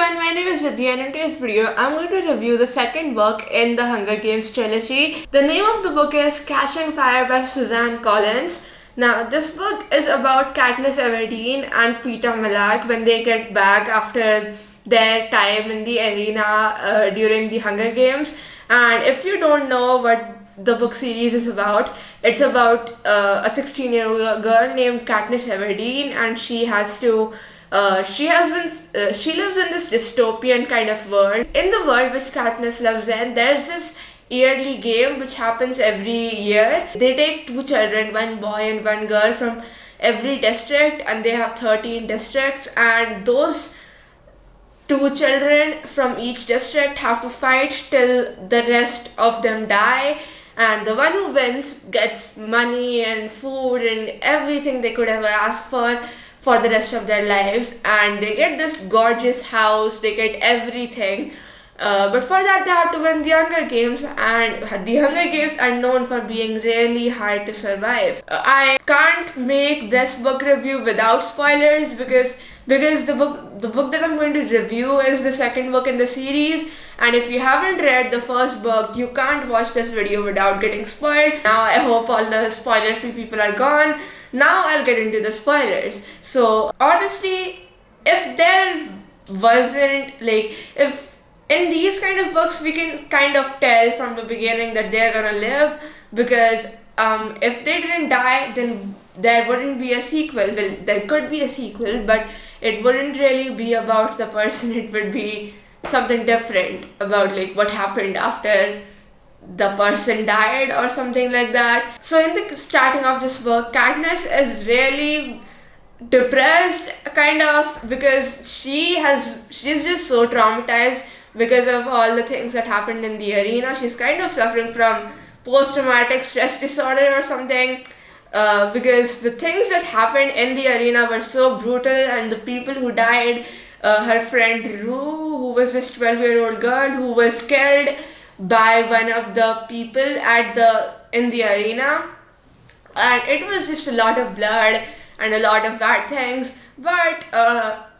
everyone, my name is Vidya and in today's video I'm going to review the second book in the Hunger Games trilogy. The name of the book is Catching Fire by Suzanne Collins. Now this book is about Katniss Everdeen and Peeta Mellark when they get back after their time in the arena during the Hunger Games. And if you don't know what the book series is about, it's about a 16-year-old girl named Katniss Everdeen, and she lives in this dystopian kind of world. In the world which Katniss lives in, there's this yearly game which happens every year. They take two children, one boy and one girl, from every district, and they have 13 districts, and those two children from each district have to fight till the rest of them die, and the one who wins gets money and food and everything they could ever ask for the rest of their lives, and they get this gorgeous house, they get everything. But for that, they have to win the Hunger Games, and the Hunger Games are known for being really hard to survive. I can't make this book review without spoilers because the book that I'm going to review is the second book in the series, and if you haven't read the first book, you can't watch this video without getting spoiled. Now I hope all the spoiler-free people are gone. Now I'll get into the spoilers. So honestly, if there wasn't if in these kind of books we can kind of tell from the beginning that they're gonna live, because if they didn't die, then there wouldn't be a sequel. Well, there could be a sequel, but it wouldn't really be about the person. It would be something different about what happened after the person died or something like that. So in the starting of this book, Katniss is really depressed kind of, because she's just so traumatized because of all the things that happened in the arena. She's kind of suffering from post-traumatic stress disorder or something, because the things that happened in the arena were so brutal, and the people who died, her friend Rue, who was this 12-year-old girl who was killed by one of the people in the arena, and it was just a lot of blood and a lot of bad things, but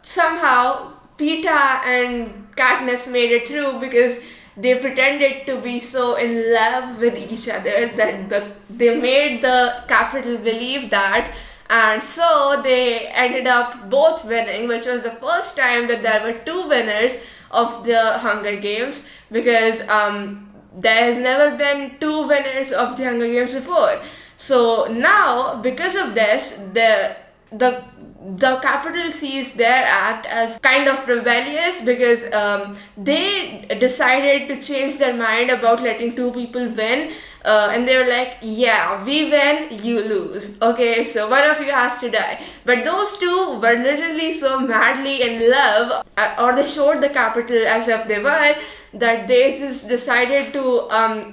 somehow Peeta and Katniss made it through because they pretended to be so in love with each other that they made the Capitol believe that, and so they ended up both winning, which was the first time that there were two winners of the Hunger Games, because there has never been two winners of the Hunger Games before. So now, because of this, the Capitol sees their act as kind of rebellious, because they decided to change their mind about letting two people win, and they were like, yeah, we win, you lose. Okay, so one of you has to die. But those two were literally so madly in love, or they showed the Capitol as if they were, that they just decided to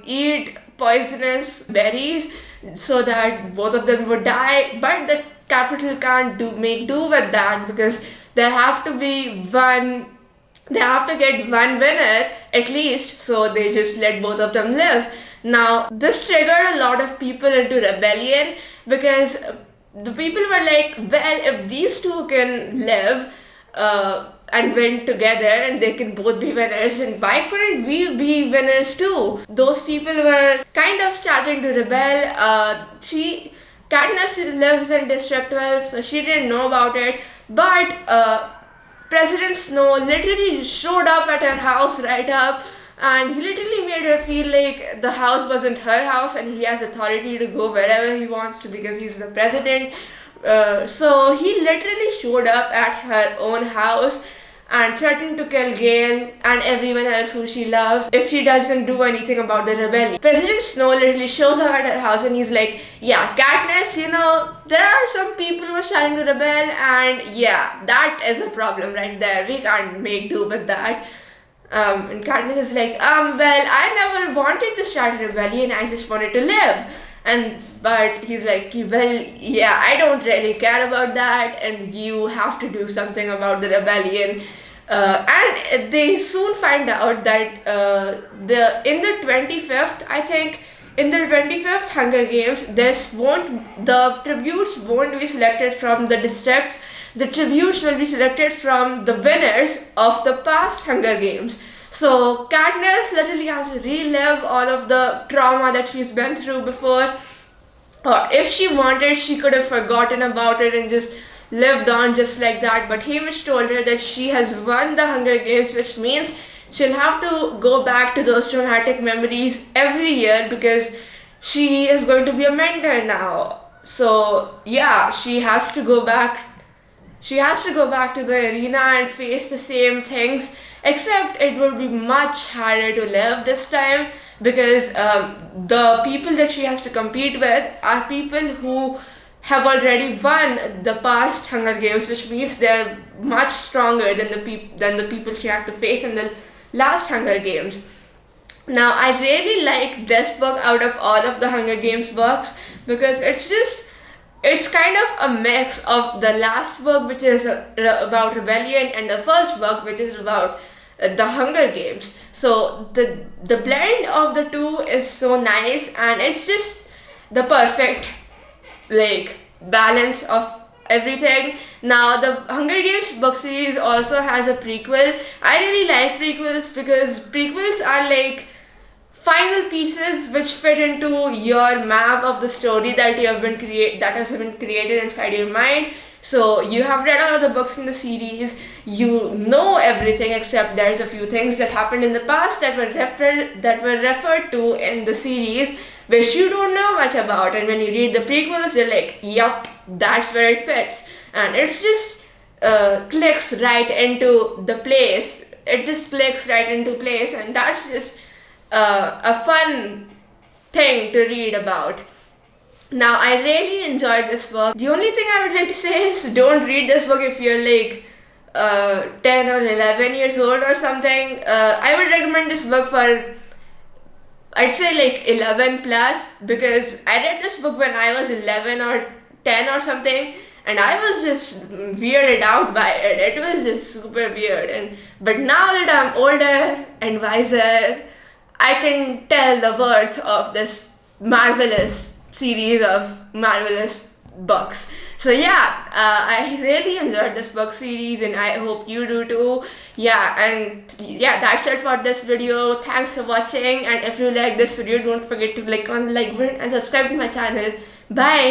eat poisonous berries so that both of them would die. But the Capitol can't make do with that, because they have to get one winner at least, so they just let both of them live. Now this triggered a lot of people into rebellion, because the people were like, well, if these two can live and win together and they can both be winners, and why couldn't we be winners too? Those people were kind of starting to rebel. Katniss lives in District 12, so she didn't know about it, but President Snow literally showed up at her house right up, and he literally made her feel like the house wasn't her house and he has authority to go wherever he wants to because he's the president. So he literally showed up at her own house and threatened to kill Gale and everyone else who she loves if she doesn't do anything about the rebellion. President Snow literally shows up at her house and he's like, yeah, Katniss, there are some people who are starting to rebel, and yeah, that is a problem right there. We can't make do with that. And Katniss is like, well, I never wanted to start a rebellion, I just wanted to live. But he's like, well, yeah, I don't really care about that, and you have to do something about the rebellion. And they soon find out that in the 25th Hunger Games, the tributes won't be selected from the districts, the tributes will be selected from the winners of the past Hunger Games. So Katniss literally has to relive all of the trauma that she's been through before. Or if she wanted, she could have forgotten about it and just lived on just like that. But Hamish told her that she has won the Hunger Games, which means she'll have to go back to those traumatic memories every year because she is going to be a mentor now. So yeah, she has to go back. She has to go back to the arena and face the same things, except it will be much harder to live this time because the people that she has to compete with are people who have already won the past Hunger Games, which means they're much stronger than the people she had to face in the last Hunger Games. Now, I really like this book out of all of the Hunger Games books because it's kind of a mix of the last book, which is about rebellion, and the first book, which is about the Hunger Games. So the blend of the two is so nice, and it's just the perfect like balance of everything. Now the Hunger Games book series also has a prequel. I really like prequels because prequels are like final pieces which fit into your map of the story that has been created inside your mind. So you have read all of the books in the series, you know everything except there's a few things that happened in the past that were referred to in the series which you don't know much about, and when you read the prequels you're like, yup, that's where it fits, and it's just clicks right into the place. It just clicks right into place, and that's just a fun thing to read about. Now, I really enjoyed this book. The only thing I would like to say is don't read this book if you're like 10 or 11 years old or something. I would recommend this book for, I'd say like 11 plus, because I read this book when I was 11 or 10 or something, and I was just weirded out by it. It was just super weird. But now that I'm older and wiser, I can tell the worth of this marvelous series of marvelous books. So yeah, I really enjoyed this book series, and I hope you do too. Yeah, that's it for this video. Thanks for watching, and if you like this video, don't forget to click on the like button and subscribe to my channel. Bye.